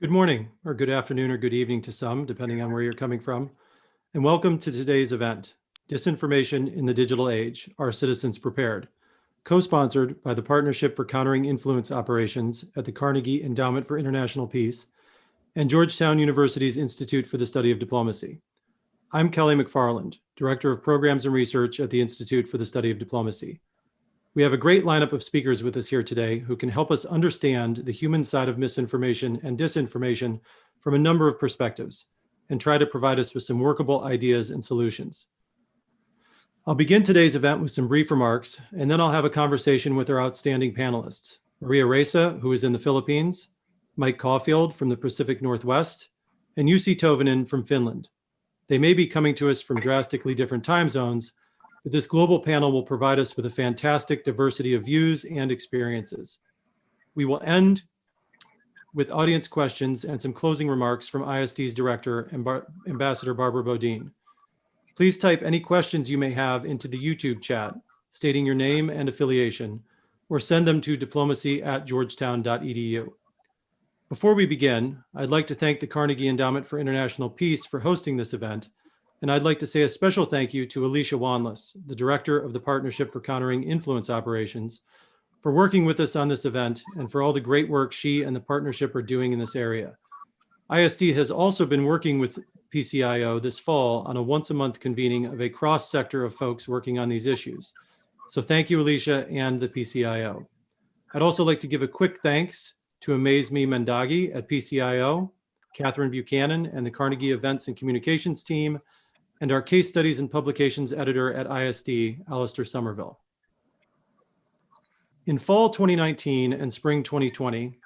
Good morning, or good afternoon, or good evening to some, depending on where you're coming from. And welcome to today's event, Disinformation in the Digital Age, Are Citizens Prepared? Co-sponsored by the Partnership for Countering Influence Operations at the Carnegie Endowment for International Peace and Georgetown University's Institute for the Study of Diplomacy. I'm Kelly McFarland, Director of Programs and Research at the Institute for the Study of Diplomacy. We have a great lineup of speakers with us here today who can help us understand the human side of misinformation and disinformation from a number of perspectives and try to provide us with some workable ideas and solutions. I'll begin today's event with some brief remarks, and then I'll have a conversation with our outstanding panelists, Maria Ressa, who is in the Philippines, Mike Caulfield from the Pacific Northwest, and Jussi Tovinen from Finland. They may be coming to us from drastically different time zones, but this global panel will provide us with a fantastic diversity of views and experiences. We will end with audience questions and some closing remarks from ISD's director, Ambassador Barbara Bodine. Please type any questions you may have into the YouTube chat, stating your name and affiliation, or send them to diplomacy@georgetown.edu. Before we begin, I'd like to thank the Carnegie Endowment for International Peace for hosting this event, and I'd like to say a special thank you to Alicia Wanless, the director of the Partnership for Countering Influence Operations, for working with us on this event and for all the great work she and the partnership are doing in this area. ISD has also been working with PCIO this fall on a once-a-month convening of a cross-sector of folks working on these issues. So thank you, Alicia and the PCIO. I'd also like to give a quick thanks to Amaze Me Mendagi at PCIO, Catherine Buchanan and the Carnegie Events and Communications team, and our Case Studies and Publications editor at ISD, Alistair Somerville. In fall 2019 and spring 2020,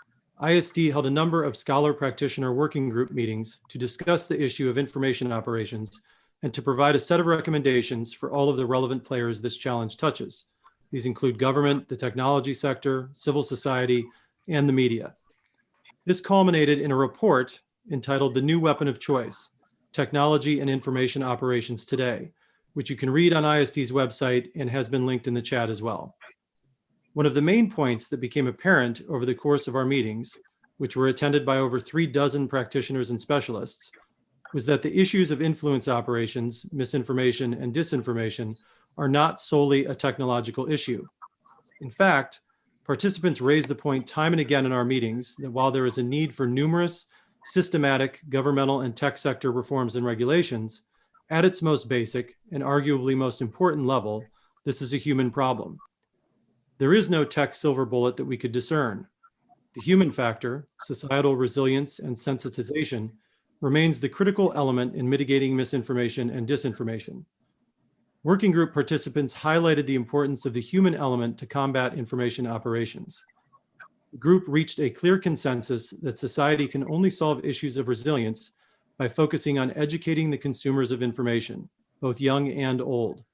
ISD held a number of scholar practitioner working group meetings to discuss the issue of information operations and to provide a set of recommendations for all of the relevant players this challenge touches. These include government, the technology sector, civil society, and the media. This culminated in a report entitled The New Weapon of Choice, Technology and Information Operations Today, which you can read on ISD's website and has been linked in the chat as well. One of the main points that became apparent over the course of our meetings, which were attended by over 36 practitioners and specialists, was that the issues of influence operations, misinformation, and disinformation are not solely a technological issue. In fact, participants raised the point time and again in our meetings that while there is a need for numerous systematic governmental and tech sector reforms and regulations, at its most basic and arguably most important level, this is a human problem. There is no tech silver bullet that we could discern. The human factor, societal resilience and sensitization, remains the critical element in mitigating misinformation and disinformation. Working group participants highlighted the importance of the human element to combat information operations. The group reached a clear consensus that society can only solve issues of resilience by focusing on educating the consumers of information, both young and old.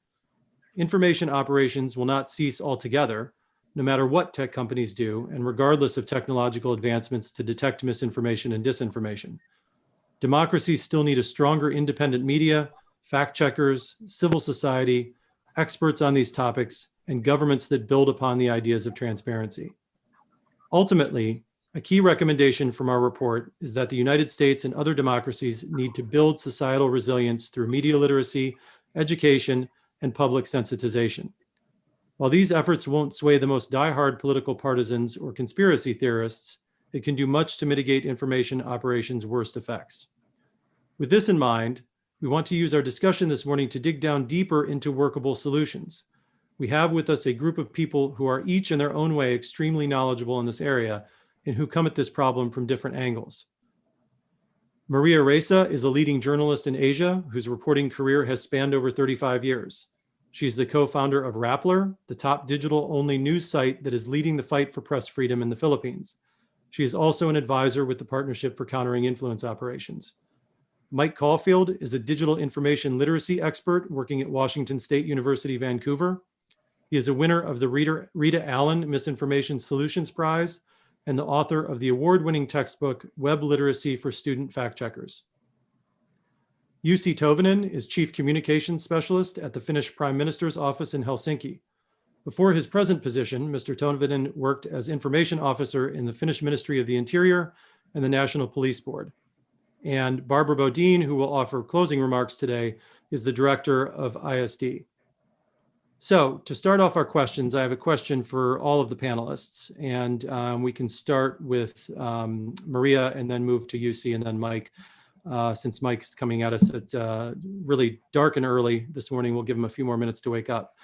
Information operations will not cease altogether, no matter what tech companies do, and regardless of technological advancements to detect misinformation and disinformation. Democracies still need a stronger independent media, fact checkers, civil society, experts on these topics, and governments that build upon the ideas of transparency. Ultimately, a key recommendation from our report is that the United States and other democracies need to build societal resilience through media literacy, education, and public sensitization. While these efforts won't sway the most diehard political partisans or conspiracy theorists, it can do much to mitigate information operations' worst effects. With this in mind, we want to use our discussion this morning to dig down deeper into workable solutions. We have with us a group of people who are each in their own way extremely knowledgeable in this area and who come at this problem from different angles. Maria Ressa is a leading journalist in Asia whose reporting career has spanned over 35 years. She's the co-founder of Rappler, the top digital-only news site that is leading the fight for press freedom in the Philippines. She is also an advisor with the Partnership for Countering Influence Operations. Mike Caulfield is a digital information literacy expert working at Washington State University, Vancouver. He is a winner of the Rita Allen Misinformation Solutions Prize and the author of the award-winning textbook, Web Literacy for Student Fact Checkers. Jussi Tovinen is Chief Communications Specialist at the Finnish Prime Minister's office in Helsinki. Before his present position, Mr. Tovinen worked as information officer in the Finnish Ministry of the Interior and the National Police Board. And Barbara Bodine, who will offer closing remarks today, is the director of ISD. So to start off our questions, I have a question for all of the panelists, and we can start with Maria and then move to UC and then Mike. Since Mike's coming at us at really dark and early this morning, we'll give him a few more minutes to wake up.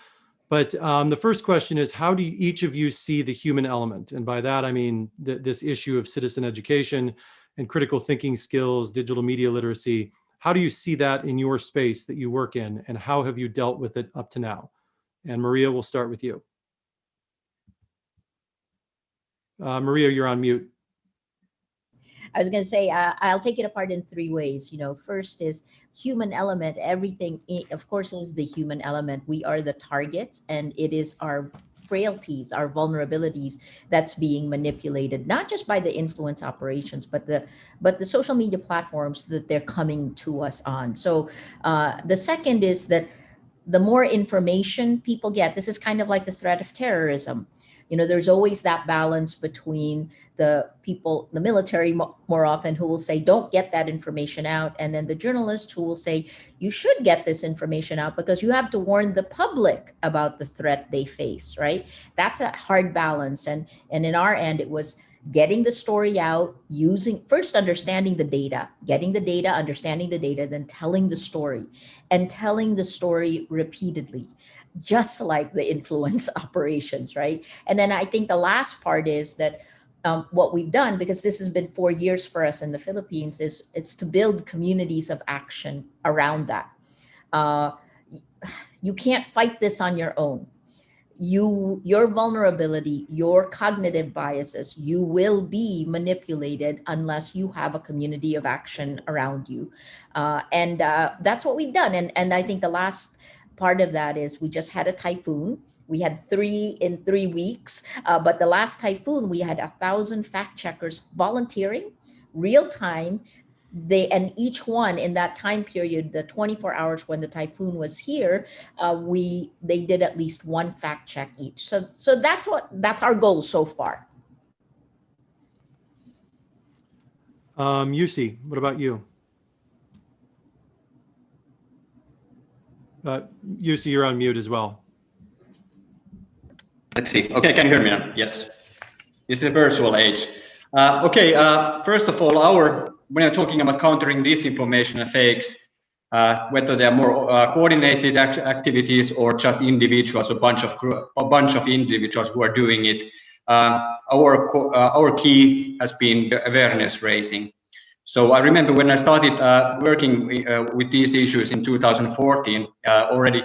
But the first question is, how do each of you see the human element? And by that, I mean this issue of citizen education and critical thinking skills, digital media literacy. How do you see that in your space that you work in, and how have you dealt with it up to now? And Maria, we'll start with you. Maria, you're on mute. I was going to say, I'll take it apart in three ways. You know, first is human element. Everything, of course, is the human element. We are the target, and it is our frailties, our vulnerabilities that's being manipulated, not just by the influence operations, but the social media platforms that they're coming to us on. So the second is that the more information people get, this is kind of like the threat of terrorism. You know, there's always that balance between the people, the military more often, who will say, don't get that information out. And then the journalists who will say, you should get this information out because you have to warn the public about the threat they face, right? That's a hard balance. And in our end, it was getting the story out, first understanding the data, getting the data, understanding the data, then telling the story, and telling the story repeatedly, just like the influence operations, right? And then I think the last part is that what we've done, because this has been 4 years for us in the Philippines, is it's to build communities of action around that. You can't fight this on your own. Your vulnerability, your cognitive biases, you will be manipulated unless you have a community of action around you. And that's what we've done. And I think the last part of that is we just had a typhoon. We had 3 in 3 weeks, but the last typhoon, we had 1,000 fact checkers volunteering, real time. And each one in that time period, the 24 hours when the typhoon was here, they did at least 1 fact check each. So that's our goal so far. UC, what about you? UC, you're on mute as well. Let's see. Okay, can you hear me now? Yes. This is a virtual age. First of all, when I'm talking about countering disinformation and fakes, whether they are more coordinated activities or just individuals, a bunch of individuals who are doing it, our key has been the awareness raising. So I remember when I started working with these issues in 2014, already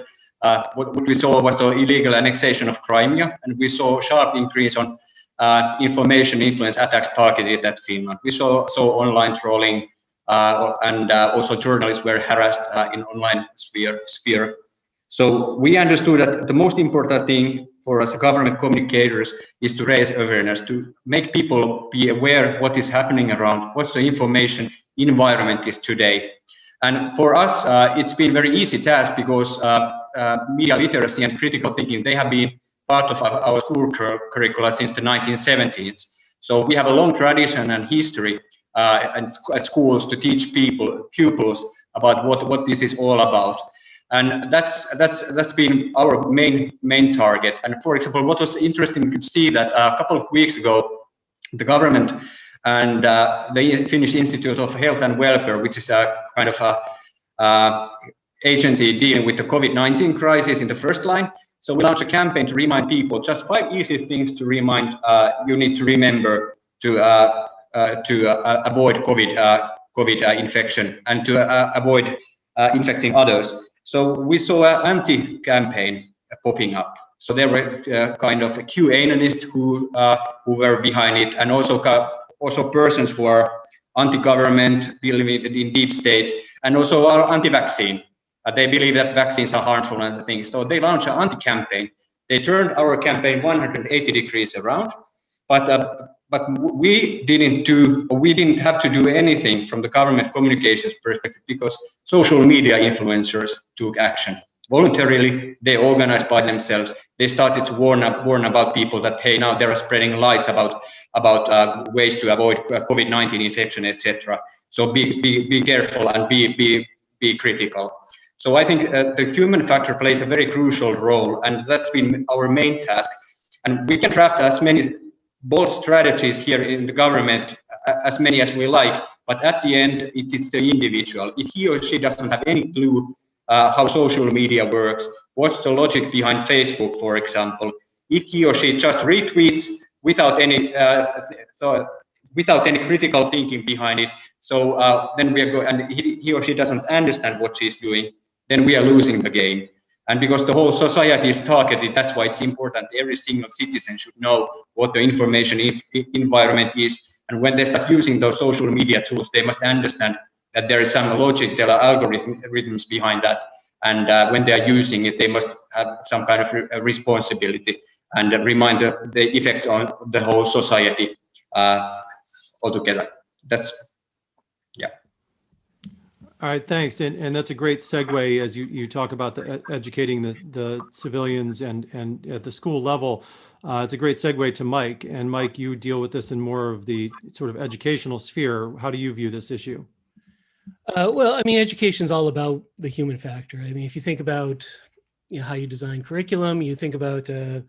what we saw was the illegal annexation of Crimea, and we saw a sharp increase on information influence attacks targeted at Finland. We saw online trolling, and also journalists were harassed in online sphere. So we understood that the most important thing for us government communicators is to raise awareness, to make people be aware what is happening around, what the information environment is today. And for us, it's been very easy task because media literacy and critical thinking, they have been part of our school curricula since the 1970s. So we have a long tradition and history at schools to teach pupils about what this is all about. And that's been our main target. And for example, what was interesting to see that a couple of weeks ago, the government and the Finnish Institute of Health and Welfare, which is a kind of a agency dealing with the COVID-19 crisis in the first line. So we launched a campaign to remind people just 5 easy things to remind you need to remember to avoid COVID infection and to avoid infecting others. So we saw an anti-campaign popping up. So there were kind of QAnonists who were behind it, and also persons who are anti-government, believe in deep state, and also are anti-vaccine. They believe that vaccines are harmful and things. So they launched an anti-campaign. They turned our campaign 180 degrees around, but we didn't have to do anything from the government communications perspective because social media influencers took action. voluntarily, they organized by themselves. They started to warn about people that, hey, now they're spreading lies about ways to avoid COVID-19 infection, etc. So be careful and be critical. So I think the human factor plays a very crucial role, and that's been our main task. And we can draft as many bold strategies here in the government, as many as we like, but at the end, it's the individual. If he or she doesn't have any clue how social media works, what's the logic behind Facebook, for example, if he or she just retweets without any without any critical thinking behind it, so then we are going, and he or she doesn't understand what she's doing, then we are losing the game. And because the whole society is targeted, that's why it's important every single citizen should know what the information environment is. And when they start using those social media tools, they must understand that there is some logic, there are algorithms behind that. And when they are using it, they must have some kind of responsibility and remind the effects on the whole society altogether. That's, yeah. All right, thanks. And that's a great segue as you talk about the educating the civilians and at the school level. It's a great segue to Mike. And Mike, you deal with this in more of the sort of educational sphere. How do you view this issue? Well, I mean, education is all about the human factor. I mean, if you think about how you design curriculum, you think about a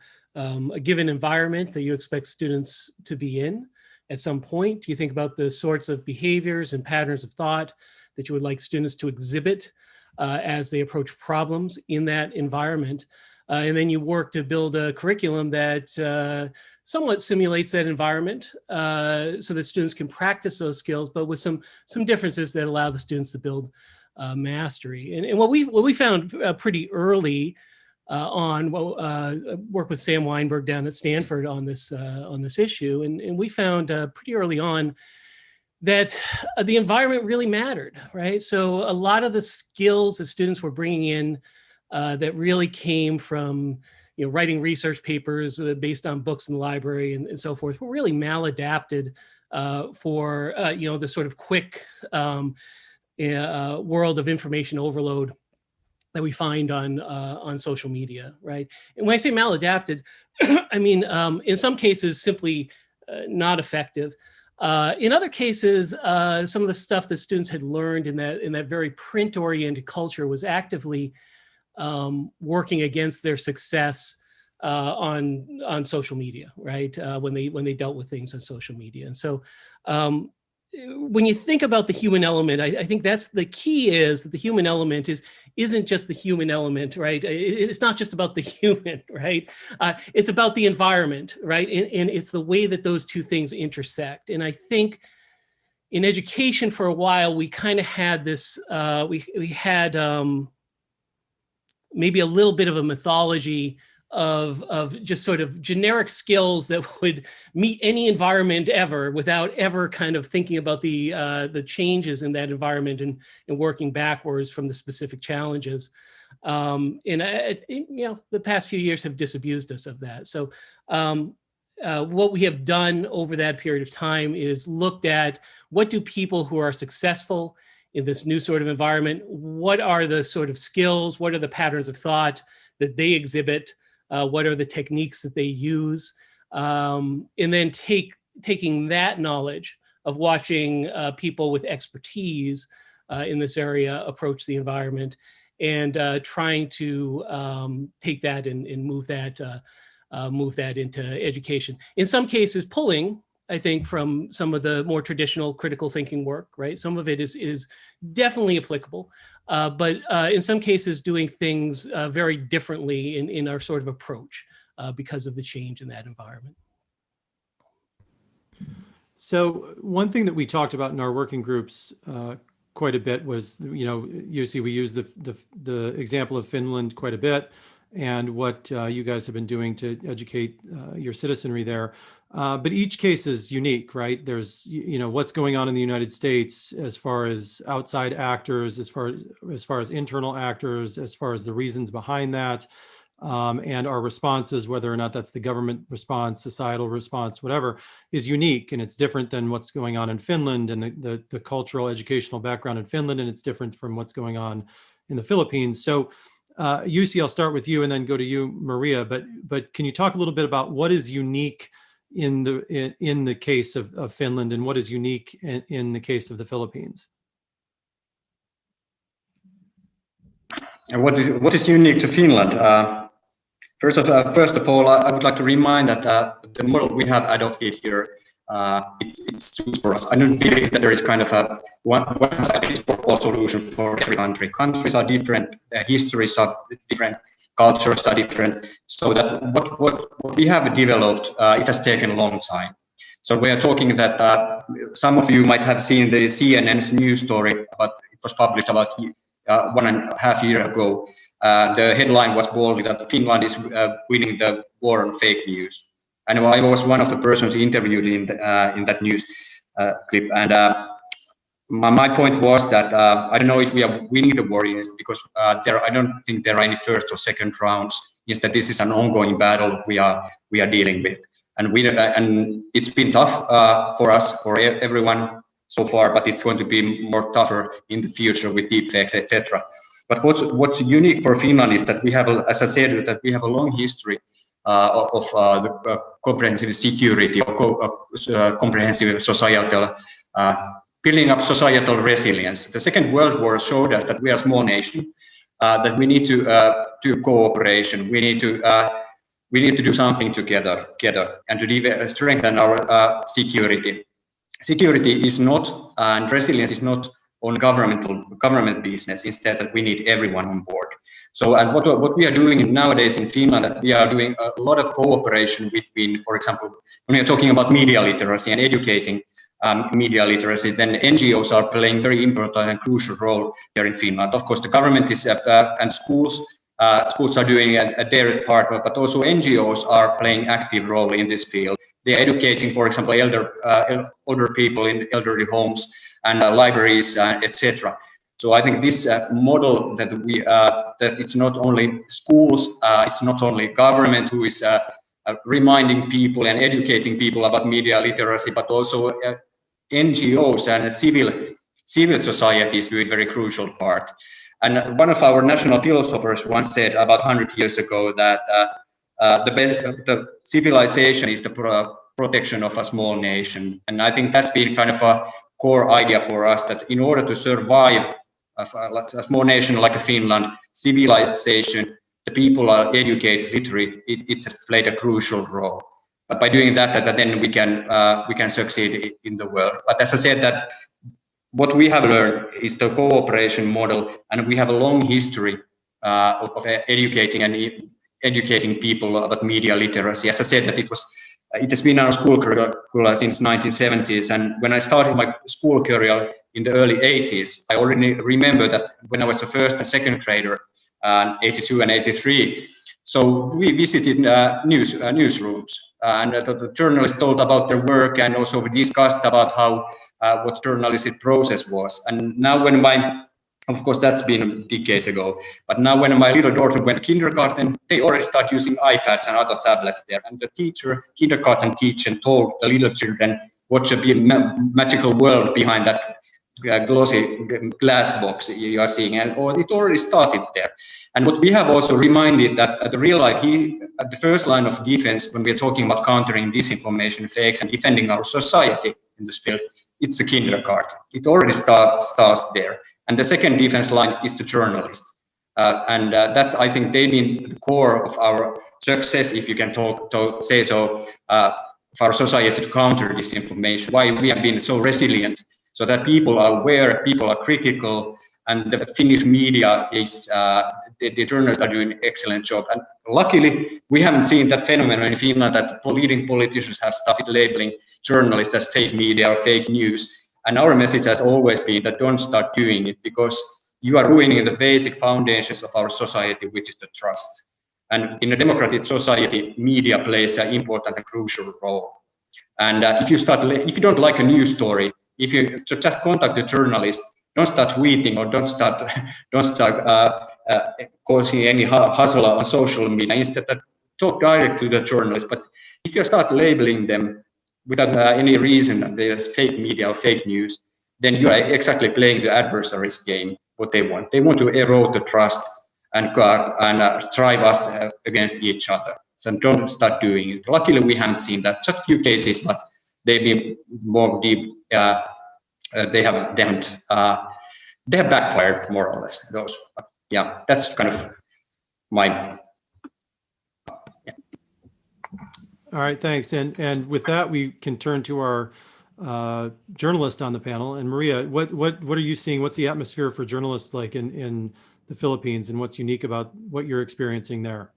given environment that you expect students to be in at some point. You think about the sorts of behaviors and patterns of thought that you would like students to exhibit as they approach problems in that environment. And then you work to build a curriculum that somewhat simulates that environment so that students can practice those skills, but with some differences that allow the students to build mastery. And what we found pretty early on, work with Sam Weinberg down at Stanford on this issue, and we found pretty early on that the environment really mattered, right? So a lot of the skills that students were bringing in that really came from writing research papers based on books in the library and so forth were really maladapted for the sort of quick world of information overload that we find on social media, right? And when I say maladapted, I mean in some cases simply not effective. In other cases, some of the stuff that students had learned in that very print-oriented culture was actively working against their success on social media, right? When they dealt with things on social media. And so when you think about the human element, I think that's the key, is that the human element isn't just the human element, right? It's not just about the human, right? It's about the environment, right? And it's the way that those two things intersect. And I think in education for a while, we kind of had this, we had maybe a little bit of a mythology of just sort of generic skills that would meet any environment ever without ever kind of thinking about the changes in that environment and working backwards from the specific challenges. And the past few years have disabused us of that. So what we have done over that period of time is looked at what do people who are successful in this new sort of environment, what are the sort of skills, what are the patterns of thought that they exhibit, what are the techniques that they use, and then taking that knowledge of watching people with expertise in this area approach the environment and trying to take that and move that into education. In some cases, pulling, I think, from some of the more traditional critical thinking work, right? Some of it is definitely applicable, but in some cases doing things very differently in our sort of approach because of the change in that environment. So one thing that we talked about in our working groups quite a bit was, usually we use the example of Finland quite a bit, and what you guys have been doing to educate your citizenry there. But each case is unique, right? There's, what's going on in the United States as far as outside actors, as far as internal actors, as far as the reasons behind that, and our responses, whether or not that's the government response, societal response, whatever, is unique, and it's different than what's going on in Finland and the cultural educational background in Finland, and it's different from what's going on in the Philippines. So Jussi, I'll start with you and then go to you, Maria. But can you talk a little bit about what is unique in the case of Finland, and what is unique in the case of the Philippines? And what is unique to Finland? First of all, I would like to remind that the model we have adopted here, it's suits for us. I don't believe that there is kind of a one-size-fits-all solution for every country. Countries are different, their histories are different, cultures are different. So that what we have developed, it has taken a long time. So we are talking that some of you might have seen the CNN's news story, but it was published about 1.5 years ago. The headline was boldly that Finland is winning the war on fake news. And I was one of the persons interviewed in that news clip. And my point was that I don't know if we are winning the war because I don't think there are any first or second rounds. Instead, this is an ongoing battle we are dealing with. And it's been tough for us, for everyone so far, but it's going to be more tougher in the future with deepfakes, etc. But what's unique for Finland is that we have, as I said, that we have a long history of the comprehensive security or comprehensive societal building up societal resilience. The Second World War showed us that we are a small nation, that we need to do cooperation. We need to do something together and to strengthen our security. Security is not, and resilience is not on government business. Instead, that we need everyone on board. So, and what we are doing nowadays in Finland, that we are doing a lot of cooperation between, for example, when we are talking about media literacy and educating media literacy, then NGOs are playing very important and crucial role here in Finland. Of course, the government is and schools are doing their part, but also NGOs are playing active role in this field. They are educating, for example, older people in elderly homes and libraries, etc. So I think this model that that it's not only schools, it's not only government who is reminding people and educating people about media literacy, but also NGOs and civil societies do a very crucial part. And one of our national philosophers once said about 100 years ago that the civilization is the protection of a small nation. And I think that's been kind of a core idea for us, that in order to survive a small nation like Finland, civilization, the people are educated, literate, it has played a crucial role. But by doing that then we can succeed in the world. But as I said, that what we have learned is the cooperation model, and we have a long history of educating people about media literacy. As I said, that it has been our school curricula since 1970s, and when I started my school career in the early 80s, I already remember that when I was a first and second grader, 82 and 83. So we visited newsrooms, and the journalists told about their work, and also we discussed about how what journalistic process was. And now when of course that's been decades ago, but now when my little daughter went to kindergarten, they already start using iPads and other tablets there. And the kindergarten teacher told the little children what a magical world behind that glossy glass box you are seeing, and it already started there. And what we have also reminded that at the real life, at the first line of defense when we are talking about countering disinformation, fakes, and defending our society in this field, it's the kindergarten. It already starts there. And the second defense line is the journalist. And that's, I think, they've been the core of our success, if you can say so, of our society to counter disinformation, why we have been so resilient, so that people are aware, people are critical, and the Finnish media is, the journalists are doing an excellent job. And luckily, we haven't seen that phenomenon in Finland, that leading politicians have started labeling journalists as fake media or fake news. And our message has always been that don't start doing it, because you are ruining the basic foundations of our society, which is the trust. And in a democratic society, media plays an important and crucial role. And if you don't like a news story, if you just contact the journalist, don't start tweeting or don't start causing any hustle on social media. Instead, talk directly to the journalist. But if you start labeling them without any reason that there's fake media or fake news, then you are exactly playing the adversary's game. What they want to erode the trust and strive us against each other. So don't start doing it. Luckily, we haven't seen that. Just a few cases, but they've been more deep. They have backfired more or less. Those, yeah, that's kind of my. All right, thanks. And with that, we can turn to our journalist on the panel. And Maria, what are you seeing? What's the atmosphere for journalists like in the Philippines, and what's unique about what you're experiencing there?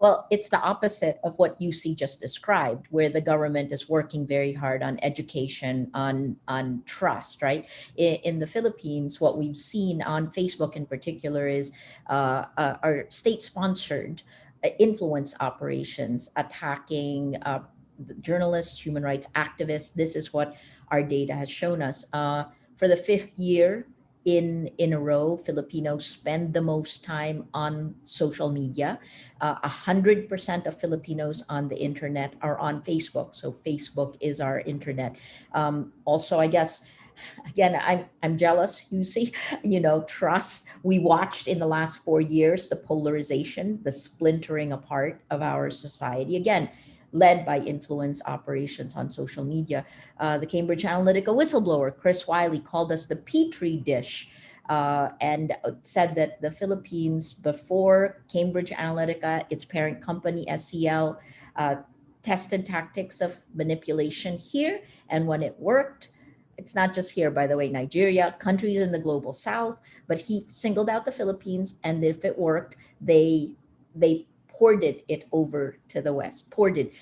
Well, it's the opposite of what UC just described, where the government is working very hard on education, on trust, right? In the Philippines, what we've seen on Facebook in particular is our state-sponsored influence operations attacking journalists, human rights activists. This is what our data has shown us. For the fifth year in a row, Filipinos spend the most time on social media. 100% of Filipinos on the internet are on Facebook. So Facebook is our internet. Also, I guess, again, I'm jealous, you see, trust. We watched in the last 4 years the polarization, the splintering apart of our society. Again, led by influence operations on social media. The Cambridge Analytica whistleblower, Chris Wiley, called us the Petri dish and said that the Philippines, before Cambridge Analytica, its parent company, SCL, tested tactics of manipulation here. And when it worked, it's not just here, by the way, Nigeria, countries in the global south, but he singled out the Philippines, and if it worked, they ported it over to the West, ported.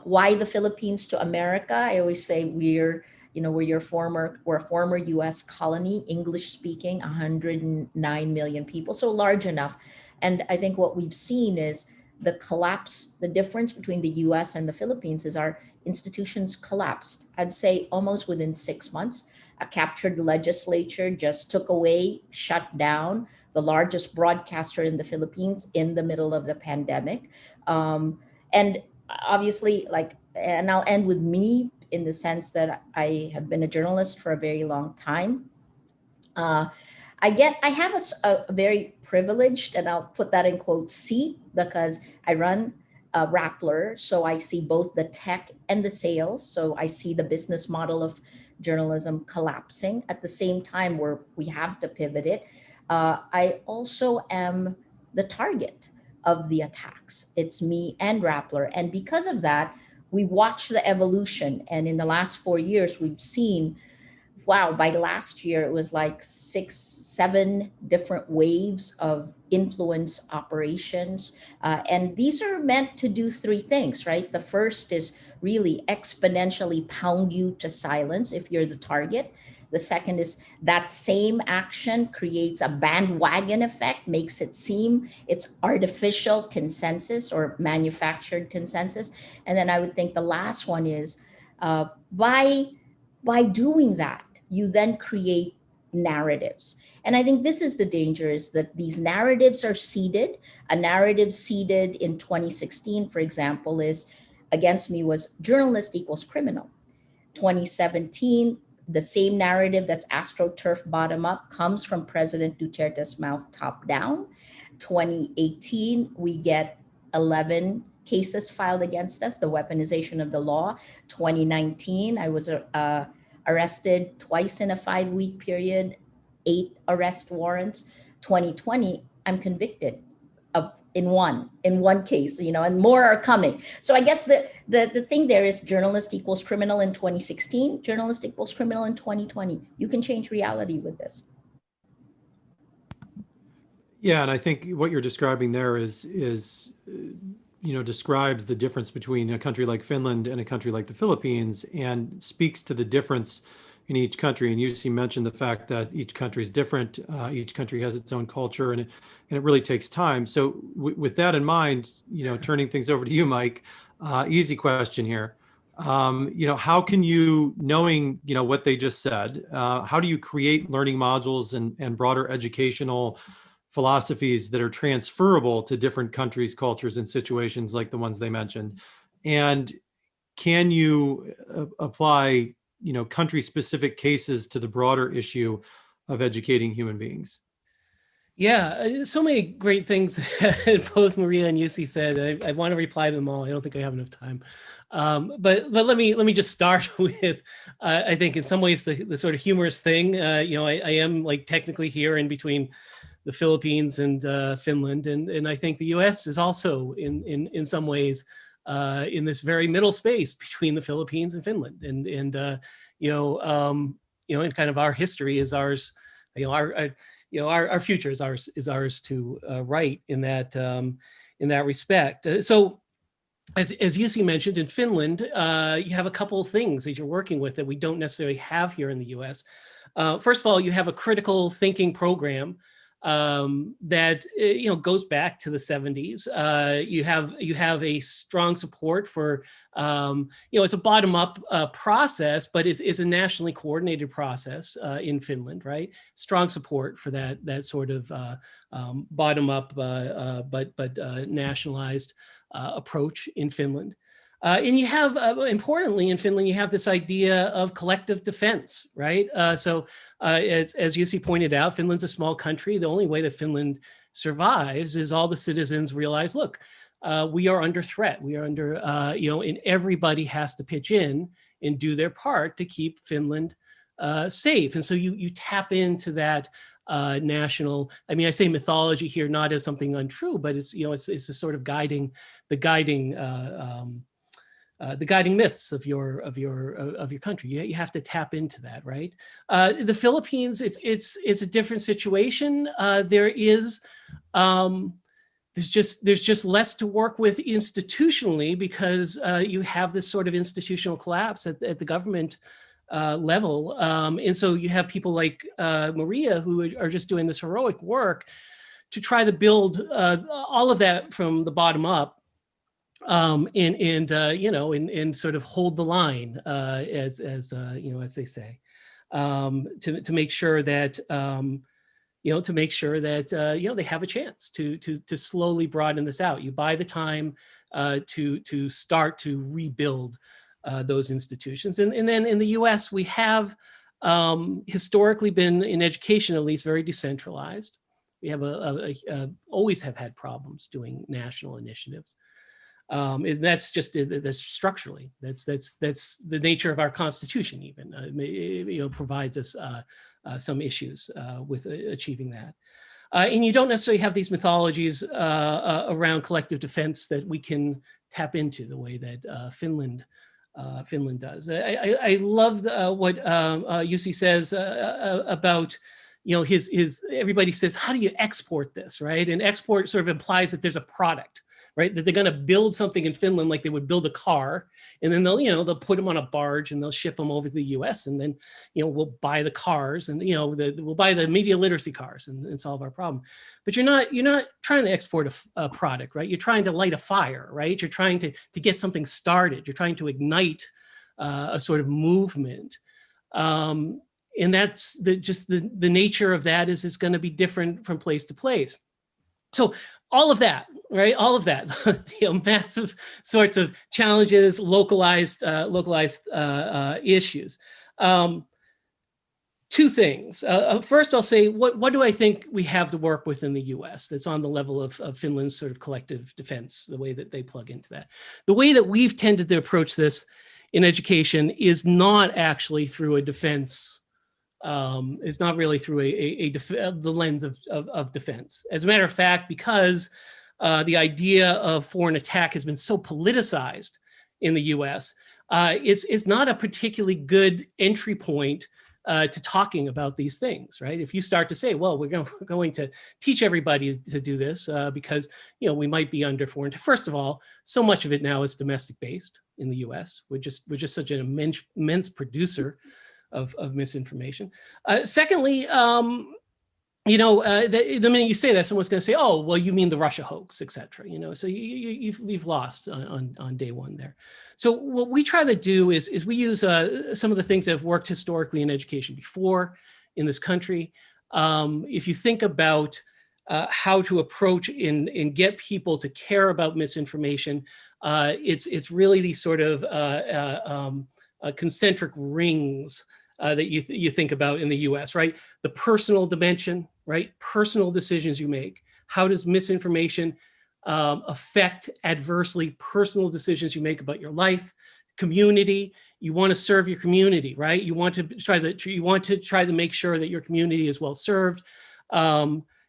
Why the Philippines to America? I always say we're a former US colony, English speaking, 109 million people, so large enough. And I think what we've seen is the collapse, the difference between the US and the Philippines is our institutions collapsed. I'd say almost within 6 months. A captured legislature just took away, shut down the largest broadcaster in the Philippines in the middle of the pandemic. And obviously, and I'll end with me in the sense that I have been a journalist for a very long time. I have a very privileged, and I'll put that in quotes, seat, because I run Rappler. So I see both the tech and the sales. So I see the business model of journalism collapsing at the same time where we have to pivot it. I also am the target of the attacks. It's me and Rappler. And because of that, we watch the evolution. And in the last 4 years, we've seen, wow, by last year, it was like 6, 7 different waves of influence operations. And these are meant to do 3 things, right? The first is really exponentially pound you to silence if you're the target. The second is that same action creates a bandwagon effect, makes it seem it's artificial consensus or manufactured consensus. And then I would think the last one is by doing that, you then create narratives. And I think this is the danger, is that these narratives are seeded. A narrative seeded in 2016, for example, is against me was journalist equals criminal. 2017, the same narrative that's AstroTurf bottom up comes from President Duterte's mouth top down. 2018, we get 11 cases filed against us, the weaponization of the law. 2019, I was arrested twice in a 5-week period, 8 arrest warrants. 2020, I'm convicted in one case, and more are coming. So I guess the thing there is journalist equals criminal in 2016, journalist equals criminal in 2020. You can change reality with this. Yeah, and I think what you're describing there is describes the difference between a country like Finland and a country like the Philippines, and speaks to the difference in each country. And you mentioned the fact that each country is different. Each country has its own culture, and it really takes time. So with that in mind, turning things over to you, Mike, easy question here. How can you, knowing, what they just said, how do you create learning modules and broader educational philosophies that are transferable to different countries, cultures, and situations like the ones they mentioned? And can you apply, country-specific cases to the broader issue of educating human beings? Yeah, so many great things that both Maria and Jussi said. I want to reply to them all. I don't think I have enough time. But let me just start with, I think in some ways the sort of humorous thing. I am like technically here in between the Philippines and Finland, and I think the U.S. is also in some ways in this very middle space between the Philippines and Finland, and and kind of our history is ours. Our future is ours to write in that respect. So, as Jussi mentioned, in Finland, you have a couple of things that you're working with that we don't necessarily have here in the U.S. First of all, you have a critical thinking program that goes back to the 70s. You have a strong support for it's a bottom-up process, but it's a nationally coordinated process in Finland, right? Strong support for that sort of bottom-up but nationalized approach in Finland. And you have, importantly, in Finland, you have this idea of collective defense, right? As Jussi pointed out, Finland's a small country. The only way that Finland survives is all the citizens realize, look, we are under threat. We are under, and everybody has to pitch in and do their part to keep Finland safe. And so you tap into that national, I mean, I say mythology here, not as something untrue, but it's the sort of guiding myths of your country. You have to tap into that, right? The Philippines, it's a different situation. There's just less to work with institutionally because you have this sort of institutional collapse at the government level, and so you have people like Maria who are just doing this heroic work to try to build all of that from the bottom up. And sort of hold the line, as they say, to make sure that they have a chance to slowly broaden this out. You buy the time to start to rebuild those institutions, and then in the U.S. we have historically been, in education at least, very decentralized. We have always have had problems doing national initiatives. And that's structurally, that's the nature of our Constitution. Even provides us some issues with achieving that. And you don't necessarily have these mythologies around collective defense that we can tap into the way that Finland does. I love what Jussi says about his. Everybody says, how do you export this, right? And export sort of implies that there's a product, right? That they're going to build something in Finland like they would build a car, and then they'll put them on a barge and they'll ship them over to the U.S. and then we'll buy the cars and we'll buy the media literacy cars and solve our problem. But you're not trying to export a product, right? You're trying to light a fire, right? You're trying to get something started. You're trying to ignite a sort of movement. And that's the nature of that is it's going to be different from place to place. So all of that, right? All of that, massive sorts of challenges, localized issues. Two things. First, I'll say, what do I think we have to work with in the U.S. that's on the level of Finland's sort of collective defense, the way that they plug into that? The way that we've tended to approach this in education is not actually through a defense. It's not really through the lens of defense. As a matter of fact, because the idea of foreign attack has been so politicized in the U.S., it's not a particularly good entry point to talking about these things, right? If you start to say, well, we're going to teach everybody to do this because we might be under foreign. First of all, so much of it now is domestic based in the U.S. We're just such an immense producer of misinformation. Secondly, the minute you say that, someone's going to say, "Oh, well, you mean the Russia hoax, etc." So you've lost on day one there. So what we try to do is we use some of the things that have worked historically in education before in this country. If you think about how to approach and get people to care about misinformation, it's really these sort of concentric rings that you think about in the U.S., right? The personal dimension, right? Personal decisions you make. How does misinformation affect adversely personal decisions you make about your life, community? You want to serve your community, right? You want to try to make sure that your community is well served.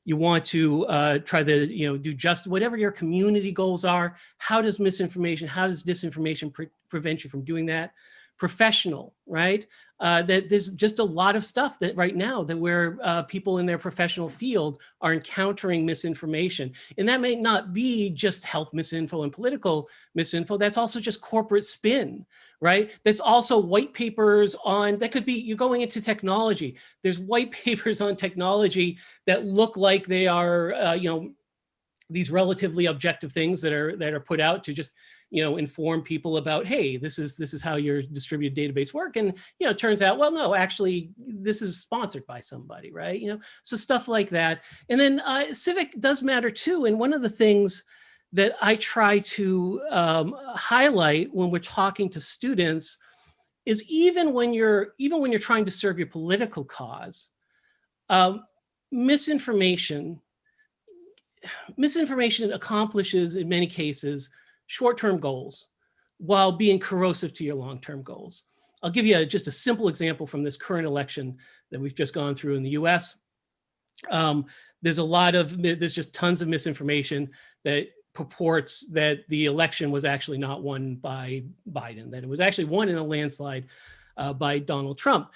You want to try to do just whatever your community goals are. How does misinformation, how does disinformation prevent you from doing that? Professional, right? That there's just a lot of stuff that right now that where people in their professional field are encountering misinformation. And that may not be just health misinfo and political misinfo. That's also just corporate spin, right? That's also white papers on, that could be, you're going into technology. There's white papers on technology that look like they are, these relatively objective things that are put out to just inform people about, hey, this is how your distributed database work, and it turns out, well, no, actually this is sponsored by somebody, right? So stuff like that. And then civic does matter too. And one of the things that I try to highlight when we're talking to students is even when you're trying to serve your political cause, misinformation accomplishes, in many cases, short-term goals while being corrosive to your long-term goals. I'll give you just a simple example from this current election that we've just gone through in the US. There's just tons of misinformation that purports that the election was actually not won by Biden, that it was actually won in a landslide by Donald Trump.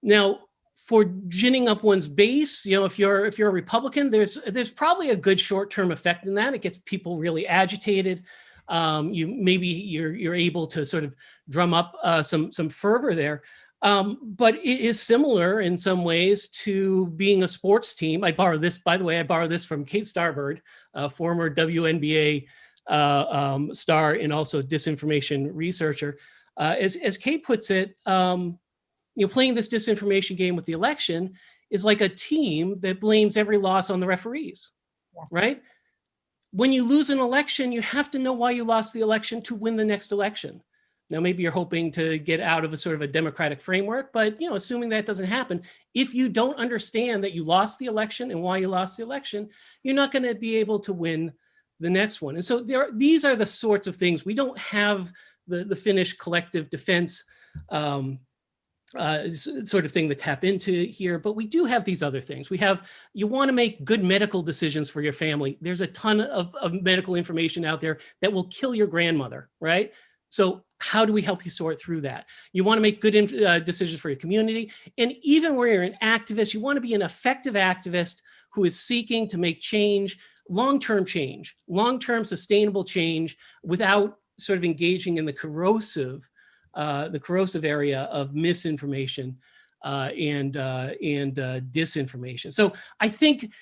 Now, for ginning up one's base, if you're a Republican, there's probably a good short-term effect in that. It gets people really agitated. You're able to sort of drum up some fervor there. But it is similar in some ways to being a sports team. I borrow this from Kate Starbird, former WNBA star and also disinformation researcher. As Kate puts it, playing this disinformation game with the election is like a team that blames every loss on the referees, right? When you lose an election, you have to know why you lost the election to win the next election. Now, maybe you're hoping to get out of a sort of a democratic framework, but assuming that doesn't happen, if you don't understand that you lost the election and why you lost the election, you're not going to be able to win the next one. And so these are the sorts of things. We don't have the Finnish collective defense sort of thing to tap into here, but we do have these other things. You want to make good medical decisions for your family. There's a ton of medical information out there that will kill your grandmother, right? So how do we help you sort through that? You want to make good decisions for your community. And even where you're an activist, you want to be an effective activist who is seeking to make change, long-term sustainable change without sort of engaging in the corrosive area of misinformation and disinformation. So I think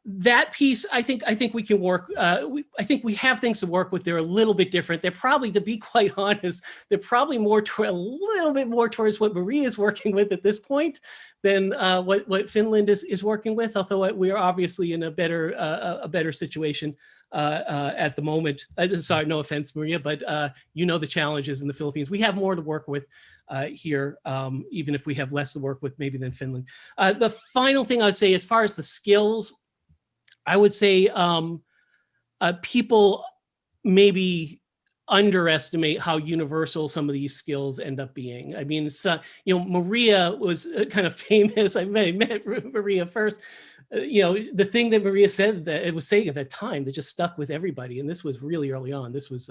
that piece, I think we can work. I think we have things to work with. They're a little bit different. They're probably, to be quite honest, they're probably a little bit more towards what Maria is working with at this point than what Finland is working with. Although we are obviously in a better situation at the moment. Sorry, no offense, Maria, but the challenges in the Philippines. We have more to work with here, even if we have less to work with maybe than Finland. The final thing I would say, as far as the skills, I would say people maybe underestimate how universal some of these skills end up being. I mean, Maria was kind of famous. I met Maria first. The thing that Maria said that it was saying at that time that just stuck with everybody, and this was really early on. This was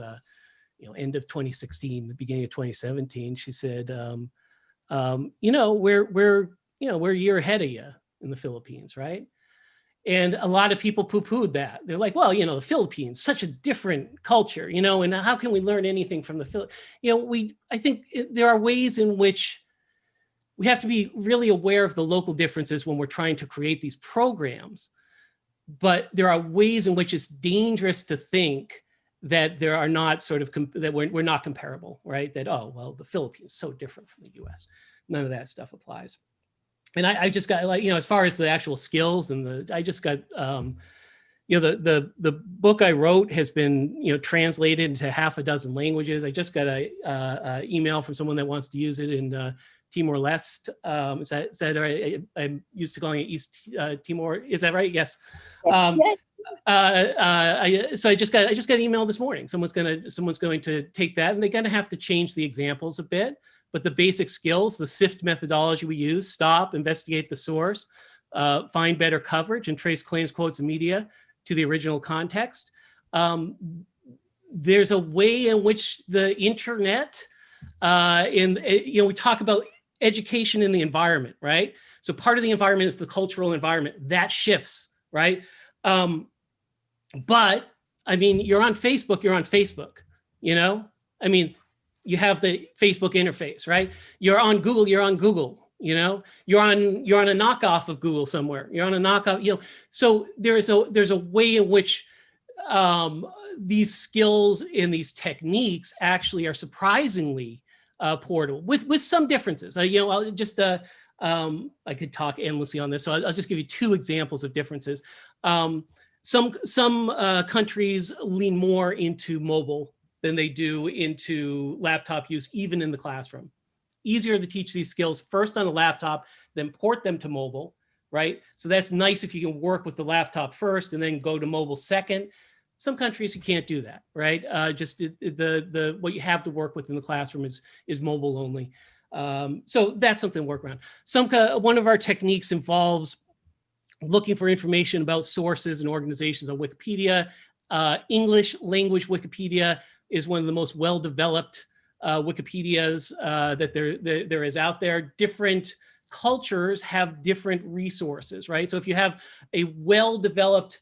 end of 2016, the beginning of 2017. She said, we're a year ahead of you in the Philippines, right? And a lot of people poo-pooed that. They're like, well, the Philippines, such a different culture, and how can we learn anything from the Philippines? I think there are ways in which we have to be really aware of the local differences when we're trying to create these programs. But there are ways in which it's dangerous to think that there are not that we're not comparable, right? That, oh, well, the Philippines is so different from the US. None of that stuff applies. And I just got as far as the actual skills and I just got, the book I wrote has been, translated into half a dozen languages. I just got a email from someone that wants to use it in Timor-Leste. Is that right? I'm used to calling it East Timor. Is that right? Yes. So I just got an email this morning. Someone's going to take that, and they're going to have to change the examples a bit. But the basic skills, the SIFT methodology we use: stop, investigate the source, find better coverage, and trace claims, quotes, and media to the original context. There's a way in which the internet, we talk about education in the environment, right? So part of the environment is the cultural environment that shifts, right? But I mean, you're on Facebook, you know? I mean, you have the Facebook interface, right? You're on Google, you know? You're on a knockoff of Google somewhere. You're on a knockoff, you know? So there's a way in which these skills and these techniques actually are surprisingly portable with some differences. I'll just, I could talk endlessly on this, so I'll just give you two examples of differences. Some countries lean more into mobile than they do into laptop use, even in the classroom. Easier to teach these skills first on a laptop, then port them to mobile, right? So that's nice if you can work with the laptop first and then go to mobile second. Some countries you can't do that, right? Just the what you have to work with in the classroom is mobile only. So that's something to work around. One of our techniques involves looking for information about sources and organizations on Wikipedia. English language Wikipedia is one of the most well-developed Wikipedias that there is out there. Different cultures have different resources, right? So if you have a well-developed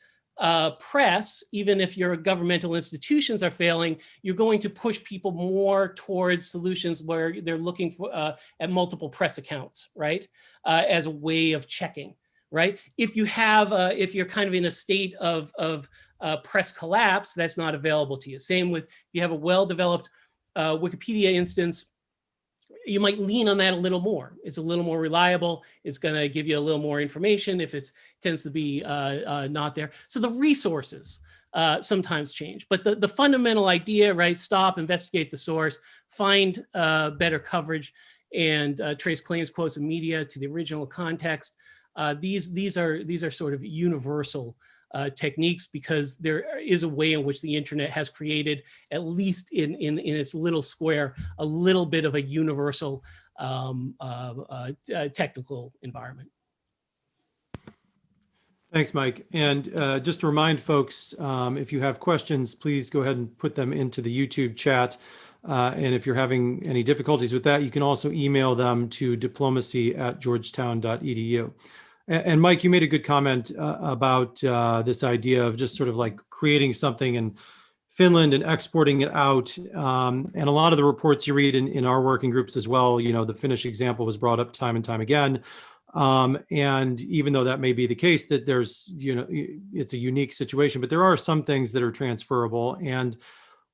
press, even if your governmental institutions are failing, you're going to push people more towards solutions where they're looking for at multiple press accounts, right? As a way of checking, right? If you have, if you're kind of in a state of press collapse, that's not available to you. Same with, if you have a well-developed Wikipedia instance, you might lean on that a little more. It's a little more reliable. It's going to give you a little more information if it tends to be not there. So the resources sometimes change, but the fundamental idea, right? Stop, investigate the source, find better coverage, and trace claims, quotes, and media to the original context. These are sort of universal techniques, because there is a way in which the internet has created, at least in its little square, a little bit of a universal technical environment. Thanks, Mike. And just to remind folks, if you have questions, please go ahead and put them into the YouTube chat. And if you're having any difficulties with that, you can also email them to diplomacy@georgetown.edu. And Mike, you made a good comment about this idea of just sort of like creating something in Finland and exporting it out. And a lot of the reports you read in our working groups as well, you know, the Finnish example was brought up time and time again. And even though that may be the case, that there's, you know, it's a unique situation, but there are some things that are transferable. And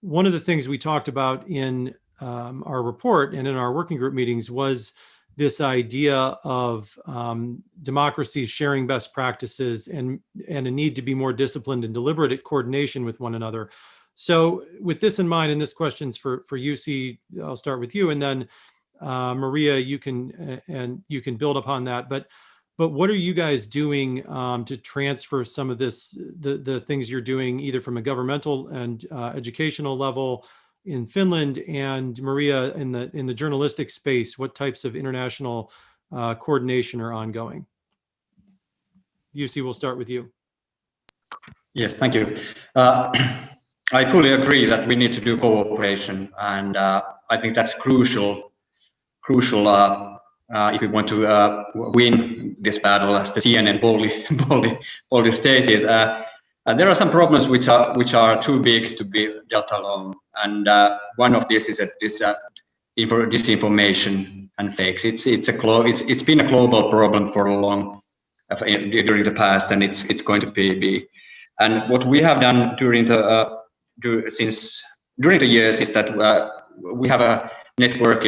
one of the things we talked about in our report and in our working group meetings was this idea of democracies sharing best practices and a need to be more disciplined and deliberate at coordination with one another. So with this in mind, and this question's for UC, I'll start with you, and then Maria, you can build upon that. But what are you guys doing to transfer some of this, the things you're doing, either from a governmental and educational level in Finland, and Maria, in the journalistic space? What types of international coordination are ongoing? UC, we'll start with you. Yes, thank you. I fully agree that we need to do cooperation, and I think that's crucial if we want to win this battle, as the CNN boldly stated. There are some problems which are too big to be dealt alone, and one of these is this disinformation and fakes. It's been a global problem for a long during the past, and it's going to be. And what we have done during the years is that we have a network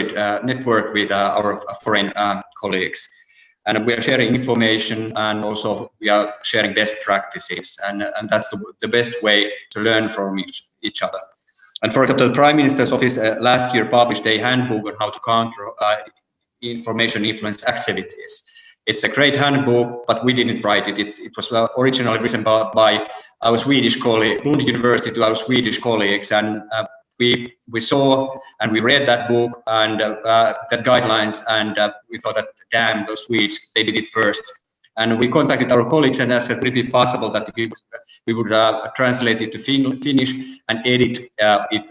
with our foreign colleagues. And we are sharing information, and also we are sharing best practices, and that's the best way to learn from each other. And for example, the Prime Minister's Office last year published a handbook on how to counter information influence activities. It's a great handbook, but we didn't write it. It was originally written by our Swedish colleague, Lund University, to our Swedish colleagues, and we saw and we read that book and that guidelines, and we thought that, damn, those Swedes, they did it first. And we contacted our colleagues and asked if it would be possible that we would translate it to Finnish and edit it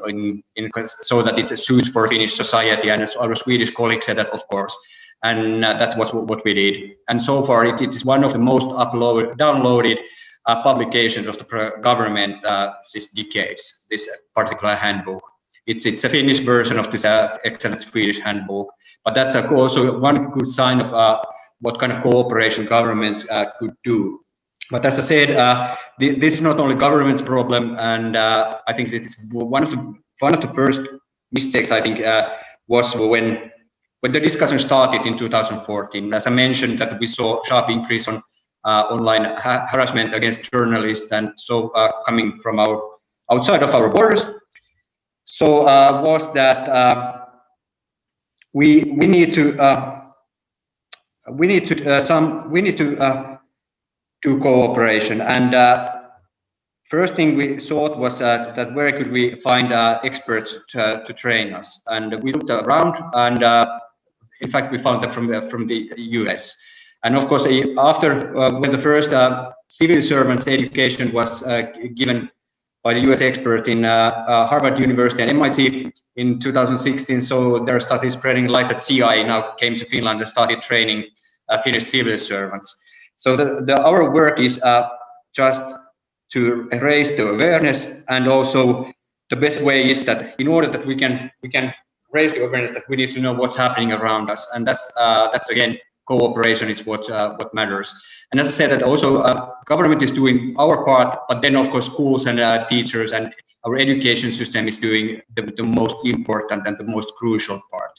so that it suits for Finnish society. And our Swedish colleagues said that, of course. And that was what we did. And so far, it is one of the most downloaded publications of the government these decades, this particular handbook. It's a Finnish version of this excellent Swedish handbook. But that's also one good sign of what kind of cooperation governments could do. But as I said, this is not only government's problem, and I think that it's one of the first mistakes, I think, was when the discussion started in 2014. As I mentioned, that we saw sharp increase on online harassment against journalists, and so coming from outside of our borders. So was that we need to do cooperation, and first thing we thought was that where could we find experts to train us, and we looked around, and in fact we found them from the US. And of course, after when the first civil servants education was given by the US expert in Harvard University and MIT in 2016, so there started spreading lies that CIA now came to Finland and started training Finnish civil servants. So our work is just to raise the awareness, and also the best way is that in order that we can raise the awareness, that we need to know what's happening around us, and that's again, cooperation is what matters. And as I said, that also government is doing our part, but then of course schools and teachers and our education system is doing the most important and the most crucial part.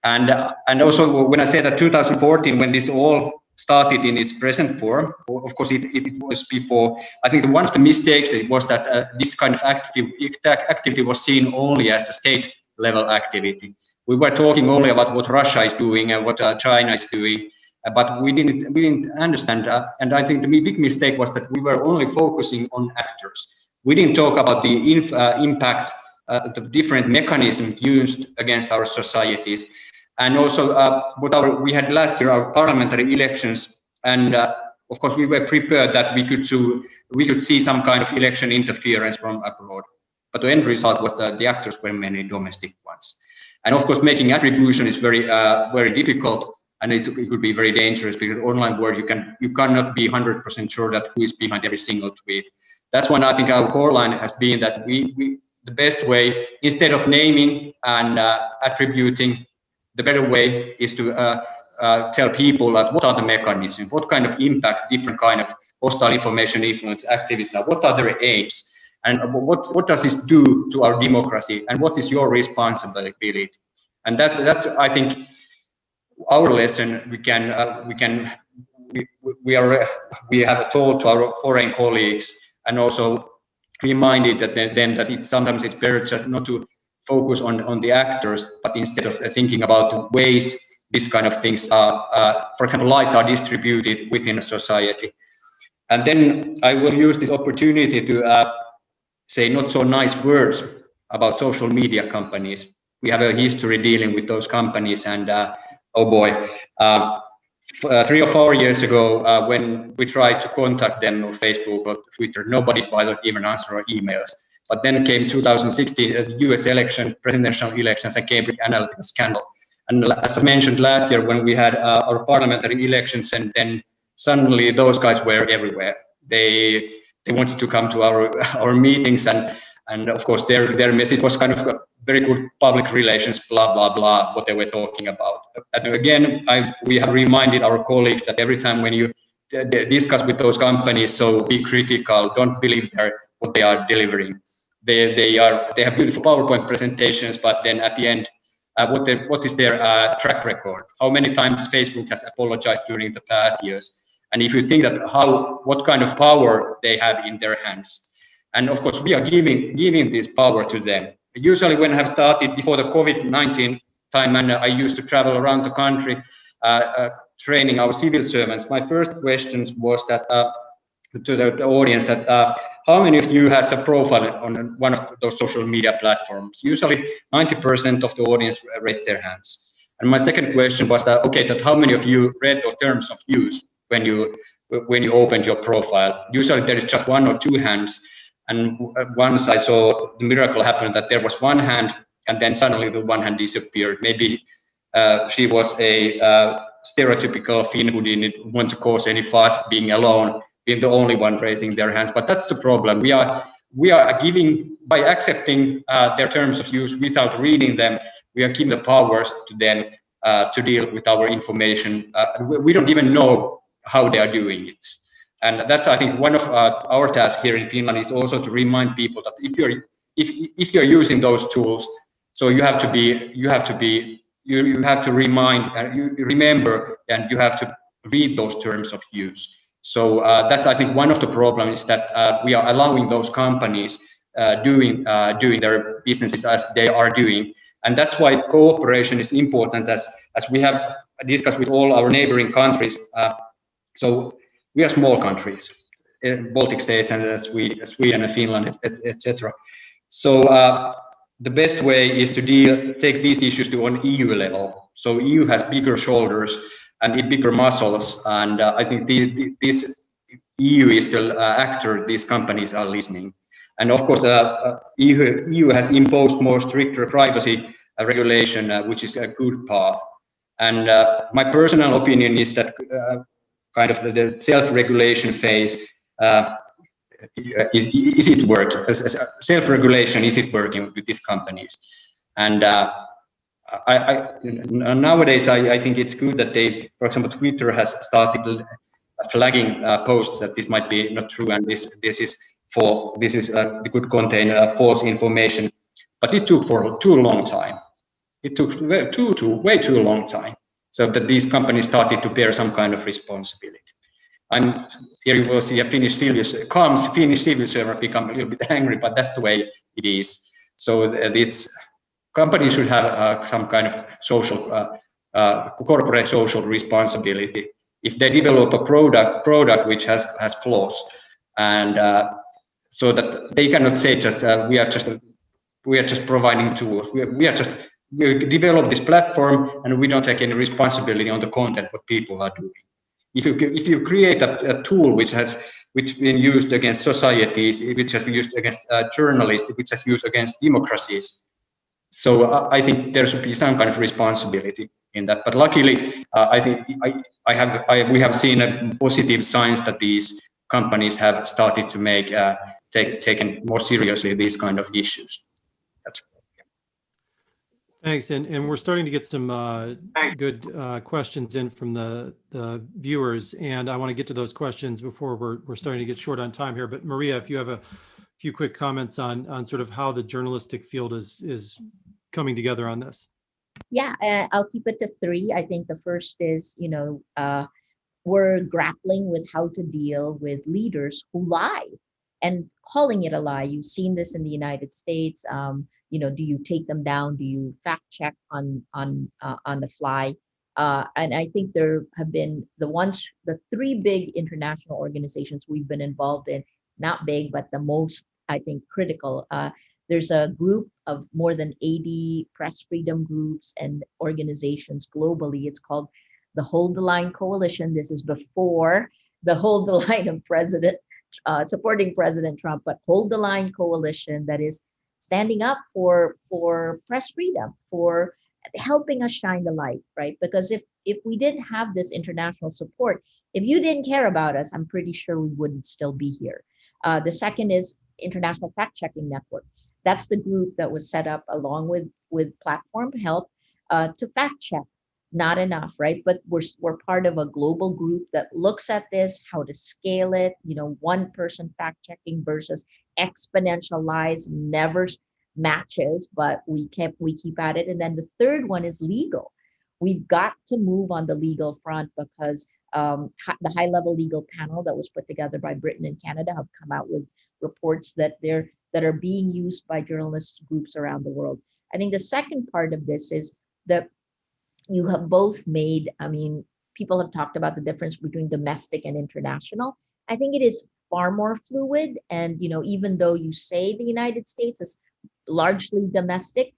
And also when I say that 2014, when this all started in its present form, of course it was before, I think one of the mistakes was that this kind of activity was seen only as a state level activity. We were talking only about what Russia is doing and what China is doing, but we didn't understand. And I think the big mistake was that we were only focusing on actors. We didn't talk about the impact, the different mechanisms used against our societies, and also we had last year our parliamentary elections, and of course we were prepared that we could see some kind of election interference from abroad, but the end result was that the actors were mainly domestic ones. And of course, making attribution is very difficult, and it could be very dangerous, because online world you cannot be 100% sure that who is behind every single tweet. That's when I think our core line has been that the best way, instead of naming and attributing, the better way is to tell people that what are the mechanisms, what kind of impacts different kind of hostile information influence activities are, what are their aims, and what does this do to our democracy, and what is your responsibility? And that's I think our lesson. We have told to our foreign colleagues, and also reminded that sometimes it's better just not to focus on the actors, but instead of thinking about the ways these kind of things are, for example, lies are distributed within a society. And then I will use this opportunity to say not so nice words about social media companies. We have a history dealing with those companies, and oh boy, 3 or 4 years ago, when we tried to contact them on Facebook or Twitter, nobody bothered even answer our emails. But then came 2016, the US election, presidential elections, and Cambridge Analytica scandal. And as I mentioned last year, when we had our parliamentary elections, and then suddenly those guys were everywhere. They wanted to come to our meetings, and of course their message was kind of very good public relations, blah blah blah, what they were talking about. And again, we have reminded our colleagues that every time when you discuss with those companies, so be critical, don't believe what they are delivering. They have beautiful PowerPoint presentations, but then at the end, what is their track record? How many times Facebook has apologized during the past years? And if you think that what kind of power they have in their hands, and of course we are giving this power to them. Usually when I have started before the COVID-19 time, and I used to travel around the country training our civil servants. My first question was that to the audience that how many of you has a profile on one of those social media platforms? Usually 90% of the audience raised their hands. And my second question was that, okay, that how many of you read the terms of use when you opened your profile? Usually there is just 1 or 2 hands. And once I saw the miracle happen that there was 1 hand, and then suddenly the 1 hand disappeared. Maybe she was a stereotypical Finn who didn't want to cause any fuss, being alone, being the only one raising their hands. But that's the problem. We are giving, by accepting their terms of use without reading them, we are giving the powers to them to deal with our information. We don't even know how they are doing it. And that's, I think, one of our tasks here in Finland is also to remind people that if you're using those tools, so you have to remind, you remember, and you have to read those terms of use. So that's, I think, one of the problems is that we are allowing those companies doing their businesses as they are doing, and that's why cooperation is important, as we have discussed with all our neighboring countries. So we are small countries, Baltic states and Sweden and Finland, etc. So the best way is to take these issues to an EU level. So EU has bigger shoulders and bigger muscles, and I think this EU is the actor these companies are listening. And of course, EU has imposed more stricter privacy regulation, which is a good path. And my personal opinion is that kind of the self-regulation phase, is it working? Self-regulation, is it working with these companies? And nowadays, I think it's good that they, for example, Twitter has started flagging posts that this might be not true, and this could contain false information. But it took for too long time. It took way too long time, so that these companies started to bear some kind of responsibility. Here you will see a Finnish civil servant become a little bit angry, but that's the way it is. So companies should have some kind of social, corporate social responsibility. If they develop a product which has flaws, and so that they cannot say just we are just providing tools. We develop this platform and we don't take any responsibility on the content what people are doing. If you create a tool which been used against societies, which has been used against journalists, which has used against democracies, so I think there should be some kind of responsibility in that. But luckily, I think we have seen a positive signs that these companies have started to taken more seriously these kind of issues. Thanks, and we're starting to get some good questions in from the viewers, and I want to get to those questions before we're starting to get short on time here. But Maria, if you have a few quick comments on sort of how the journalistic field is coming together on this. Yeah, I'll keep it to 3. I think the first is, we're grappling with how to deal with leaders who lie and calling it a lie. You've seen this in the United States. Do you take them down? Do you fact check on the fly? And I think there have been the 3 big international organizations we've been involved in, not big, but the most, I think, critical. There's a group of more than 80 press freedom groups and organizations globally. It's called the Hold the Line Coalition. This is before the Hold the Line of supporting President Trump, but Hold the Line Coalition that is standing up for press freedom, for helping us shine the light, right? Because if we didn't have this international support, if you didn't care about us, I'm pretty sure we wouldn't still be here. The second is International Fact Checking Network. That's the group that was set up along with Platform Help to fact check. Not enough, right? But we're part of a global group that looks at this, how to scale it. One person fact checking versus exponential lies never matches, but we keep at it. And then the third one is legal. We've got to move on the legal front because the high-level legal panel that was put together by Britain and Canada have come out with reports that are being used by journalist groups around the world. I think the second part of this is that you have both made, I mean, people have talked about the difference between domestic and international. I think it is far more fluid. And, even though you say the United States is largely domestic,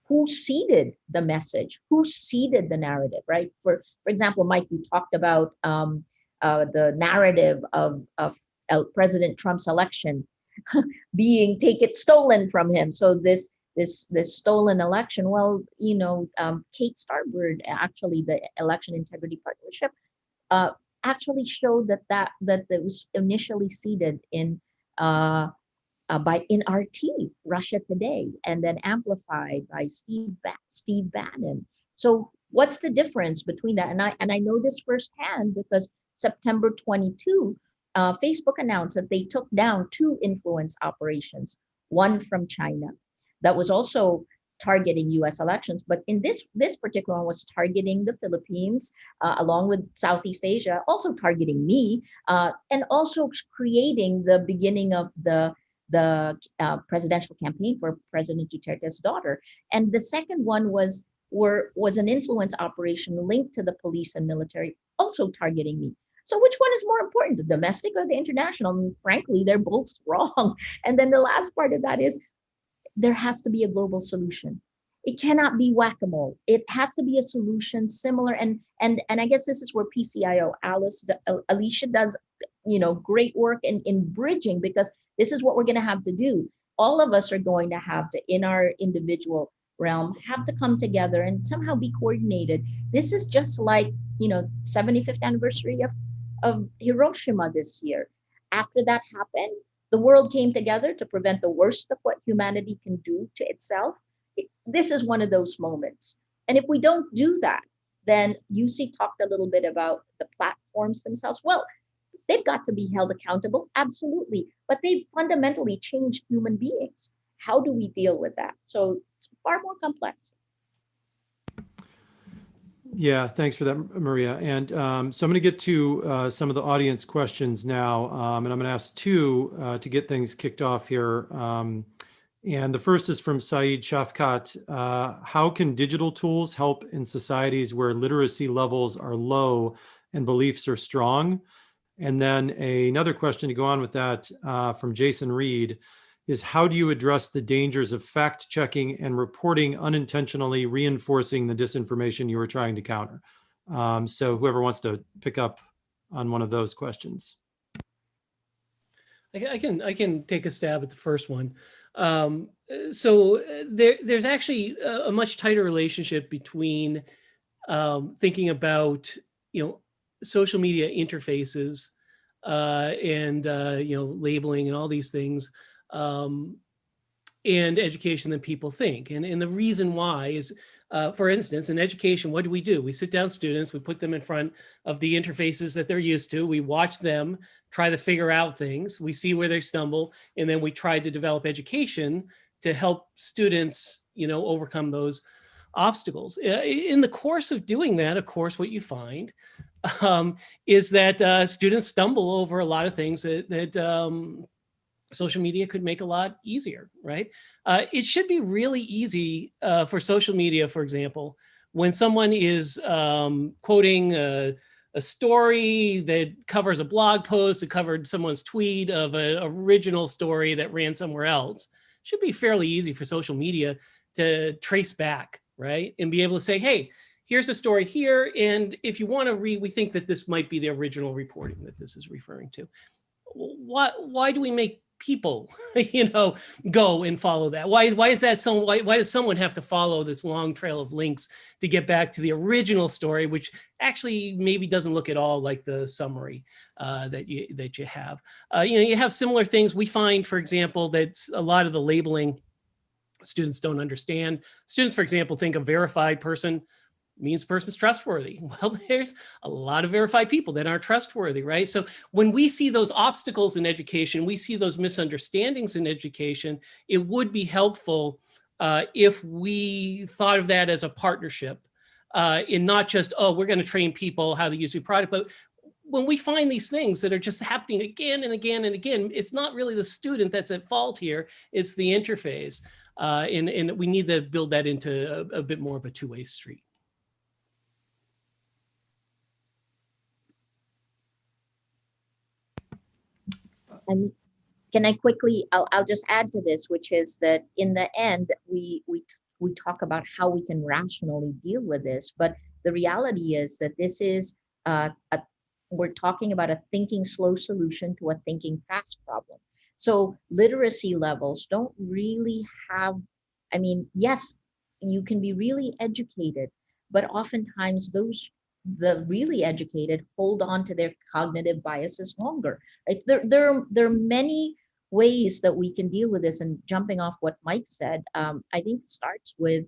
who seeded the message? Who seeded the narrative, right? For example, Mike, you talked about the narrative of President Trump's election being stolen from him. So this stolen election, well, Kate Starbird, actually the Election Integrity Partnership, actually showed that it was initially seeded in RT, Russia Today, and then amplified by Steve Bannon. So what's the difference between that? And I know this firsthand because September 22, Facebook announced that they took down 2 influence operations, one from China that was also targeting U.S. elections, but in this particular one was targeting the Philippines, along with Southeast Asia, also targeting me, and also creating the beginning of the presidential campaign for President Duterte's daughter. And the second one was an influence operation linked to the police and military, also targeting me. So which one is more important, the domestic or the international? I mean, frankly, they're both wrong. And then the last part of that is there has to be a global solution. It cannot be whack-a-mole. It has to be a solution similar. And I guess this is where PCIO, Alicia does, great work in bridging, because this is what we're going to have to do. All of us are going to have to, in our individual realm, have to come together and somehow be coordinated. This is just like, 75th anniversary of Hiroshima this year. After that happened, the world came together to prevent the worst of what humanity can do to itself. This is one of those moments. And if we don't do that, then UC talked a little bit about the platforms themselves. Well, they've got to be held accountable, absolutely. But they've fundamentally changed human beings. How do we deal with that? So it's far more complex. Yeah, thanks for that, Maria. And so I'm going to get to some of the audience questions now, and I'm going to ask 2 to get things kicked off here. And the first is from Saeed Shafkat. How can digital tools help in societies where literacy levels are low and beliefs are strong? And then another question to go on with that from Jason Reed is, how do you address the dangers of fact-checking and reporting unintentionally reinforcing the disinformation you are trying to counter? So whoever wants to pick up on one of those questions. I can take a stab at the first one. So there's actually a much tighter relationship between thinking about, social media interfaces and, labeling and all these things, and education than people think. And the reason why is, for instance, in education, what do? We sit down students, we put them in front of the interfaces that they're used to. We watch them try to figure out things. We see where they stumble, and then we try to develop education to help students, overcome those obstacles. In the course of doing that, of course, what you find is that students stumble over a lot of things that social media could make a lot easier, right? It should be really easy for social media, for example, when someone is quoting a story that covers a blog post that covered someone's tweet of an original story that ran somewhere else. It should be fairly easy for social media to trace back, right? And be able to say, hey, here's a story here. And if you want to read, we think that this might be the original reporting that this is referring to. Why do we make people, go and follow that? Why is that so? Why does someone have to follow this long trail of links to get back to the original story, which actually maybe doesn't look at all like the summary that you have? You have similar things. We find, for example, that a lot of the labeling students don't understand. Students, for example, think a verified person means the person's trustworthy. Well, there's a lot of verified people that aren't trustworthy, right? So when we see those obstacles in education, we see those misunderstandings in education, it would be helpful if we thought of that as a partnership in not just, we're going to train people how to use the product, but when we find these things that are just happening again and again and again, it's not really the student that's at fault here, it's the interface. And we need to build that into a bit more of a two-way street. And can I quickly, I'll just add to this, which is that in the end, we talk about how we can rationally deal with this, but the reality is that this is we're talking about a thinking slow solution to a thinking fast problem. So literacy levels don't really have, I mean, yes, you can be really educated, but oftentimes the really educated hold on to their cognitive biases longer, right? There are many ways that we can deal with this. And jumping off what Mike said, I think starts with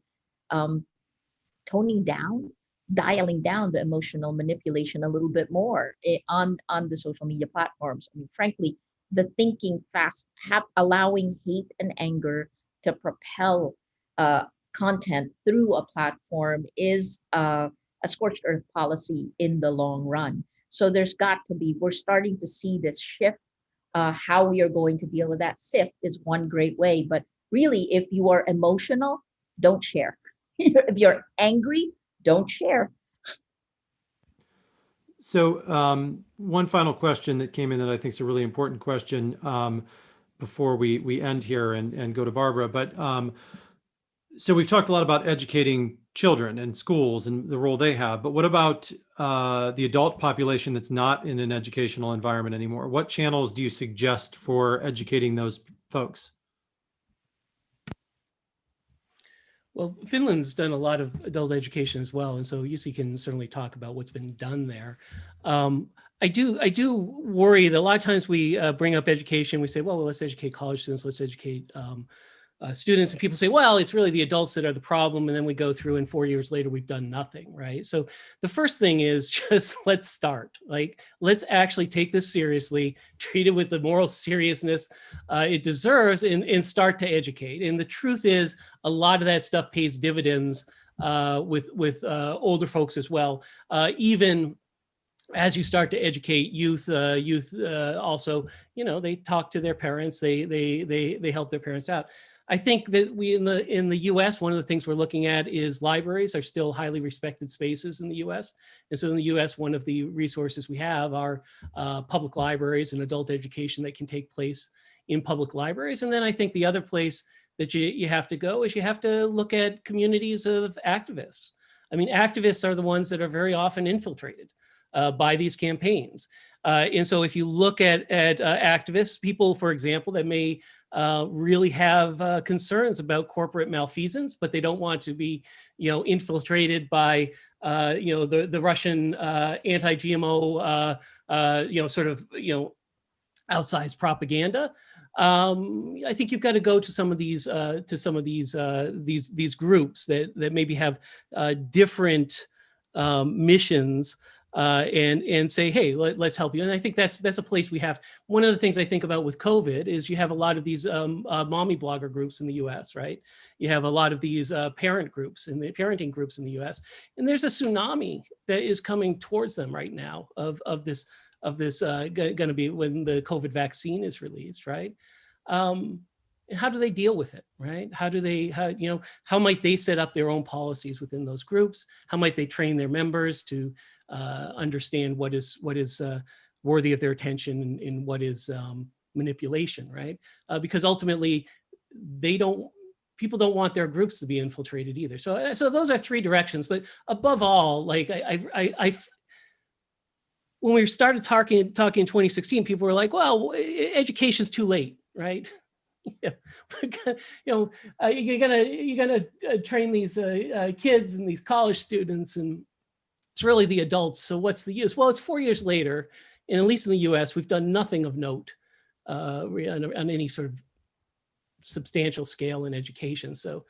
toning down, dialing down the emotional manipulation a little bit more on the social media platforms. I mean, frankly, the thinking fast, allowing hate and anger to propel content through a platform is a scorched earth policy in the long run. So there's got to be, we're starting to see this shift. How we are going to deal with that sift is one great way. But really, if you are emotional, don't share. If you're angry, don't share. So one final question that came in that I think is a really important question before we end here and go to Barbara. But so we've talked a lot about educating children and schools and the role they have, but what about the adult population that's not in an educational environment anymore? What channels do you suggest for educating those folks? Well, Finland's done a lot of adult education as well, and so UC can certainly talk about what's been done there. I do worry that a lot of times we bring up education, we say, well, let's educate college students, let's educate students, and people say, well, it's really the adults that are the problem, and then we go through and 4 years later we've done nothing, right? So the first thing is just let's start. Like, let's actually take this seriously, treat it with the moral seriousness it deserves, and start to educate. And the truth is, a lot of that stuff pays dividends with older folks as well. Even as you start to educate youth, also, you know, they talk to their parents, they help their parents out. I think that we in the U.S., one of the things we're looking at is libraries are still highly respected spaces in the U.S. And so in the U.S., one of the resources we have are public libraries and adult education that can take place in public libraries. And then I think the other place that you have to go is you have to look at communities of activists. I mean, activists are the ones that are very often infiltrated by these campaigns. And so if you look at activists, people, for example, that may really have concerns about corporate malfeasance, but they don't want to be, you know, infiltrated by, you know, the Russian anti-GMO, you know, sort of, you know, outsized propaganda. I think you've got to go to some of these groups that maybe have different missions. And say, hey, let's help you. And I think that's a place we have. One of the things I think about with COVID is you have a lot of these mommy blogger groups in the US, right? You have a lot of these parent groups and the parenting groups in the US. And there's a tsunami that is coming towards them right now of this going to be when the COVID vaccine is released, right? And how do they deal with it, right? How might they set up their own policies within those groups? How might they train their members to understand what is worthy of their attention and what is manipulation, right? Because ultimately, people don't want their groups to be infiltrated either. So those are three directions. But above all, like when we started talking in 2016, people were like, "Well, education's too late, right?" Yeah, you know, you're gonna train these kids and these college students, and it's really the adults. So what's the use? Well, it's 4 years later, and at least in the U.S., we've done nothing of note on any sort of substantial scale in education. So,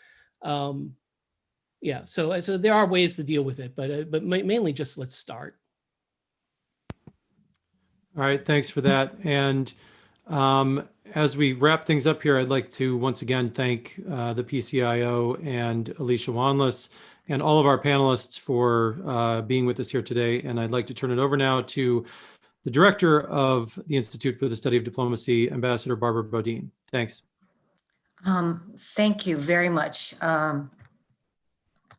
yeah, so there are ways to deal with it, but mainly just let's start. All right, thanks for that. And as we wrap things up here, I'd like to once again thank the PCIO and Alicia Wanless and all of our panelists for being with us here today. And I'd like to turn it over now to the director of the Institute for the Study of Diplomacy, Ambassador Barbara Bodine. Thanks. Thank you very much.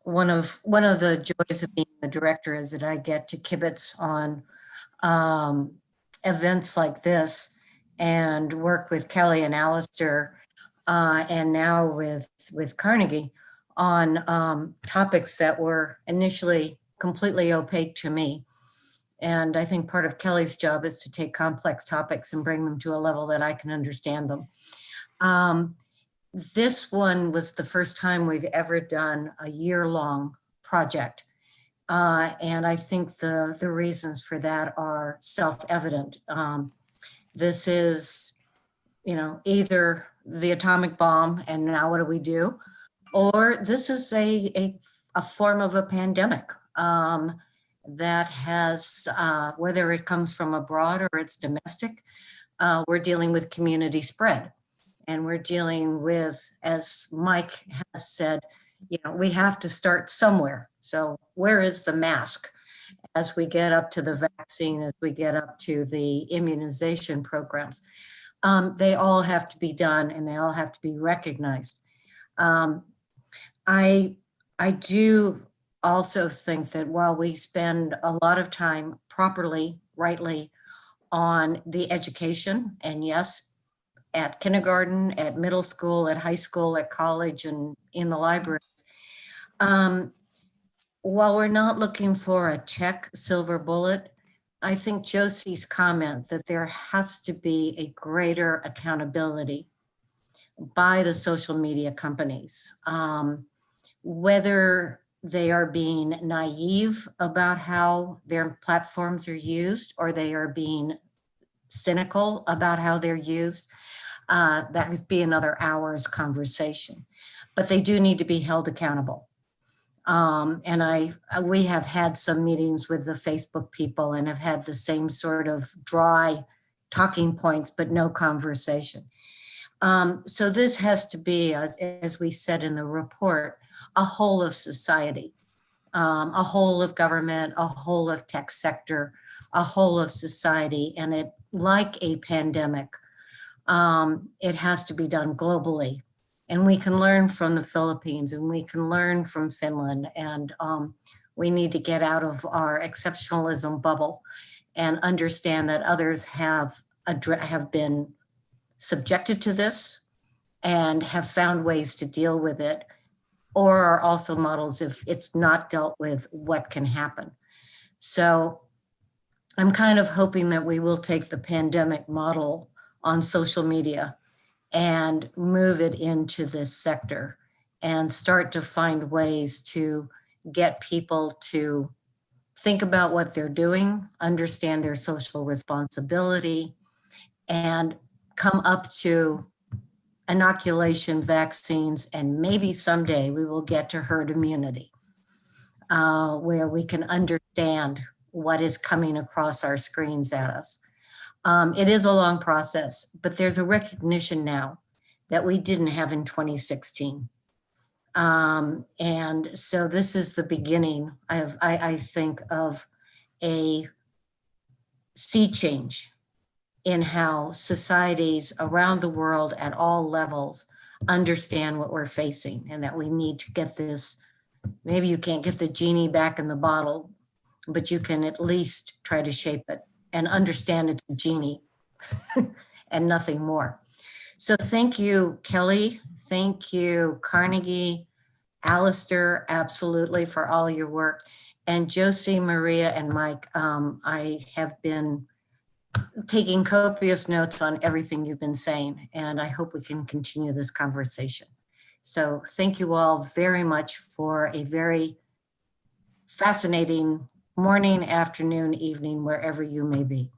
One of the joys of being the director is that I get to kibitz on events like this and work with Kelly and Alistair, and now with Carnegie on topics that were initially completely opaque to me. And I think part of Kelly's job is to take complex topics and bring them to a level that I can understand them. This one was the first time we've ever done a year-long project. And I think the reasons for that are self-evident. This is, either the atomic bomb and now what do we do? Or this is a form of a pandemic that has, whether it comes from abroad or it's domestic, we're dealing with community spread. And we're dealing with, as Mike has said, we have to start somewhere. So where is the mask as we get up to the vaccine, as we get up to the immunization programs? They all have to be done and they all have to be recognized. I do also think that while we spend a lot of time properly, rightly on the education, and yes, at kindergarten, at middle school, at high school, at college, and in the library. While we're not looking for a tech silver bullet, I think Josie's comment that there has to be a greater accountability by the social media companies, whether they are being naive about how their platforms are used or they are being cynical about how they're used. That could be another hour's conversation, but they do need to be held accountable. And we have had some meetings with the Facebook people and have had the same sort of dry talking points, but no conversation. So this has to be, as we said in the report, a whole of society, a whole of government, a whole of tech sector, a whole of society, and it, like a pandemic, it has to be done globally. And we can learn from the Philippines and we can learn from Finland, and we need to get out of our exceptionalism bubble and understand that others have been subjected to this and have found ways to deal with it, or are also models if it's not dealt with, what can happen. So I'm kind of hoping that we will take the pandemic model on social media and move it into this sector and start to find ways to get people to think about what they're doing, understand their social responsibility, and come up to inoculation vaccines. And maybe someday we will get to herd immunity, where we can understand what is coming across our screens at us. It is a long process, but there's a recognition now that we didn't have in 2016. And so this is the beginning, I think, of a sea change in how societies around the world at all levels understand what we're facing, and that we need to get this. Maybe you can't get the genie back in the bottle, but you can at least try to shape it and understand it's a genie and nothing more. So thank you, Kelly. Thank you, Carnegie, Alistair, absolutely, for all your work. And Josie, Maria, and Mike, I have been taking copious notes on everything you've been saying, and I hope we can continue this conversation. So thank you all very much for a very fascinating morning, afternoon, evening, wherever you may be.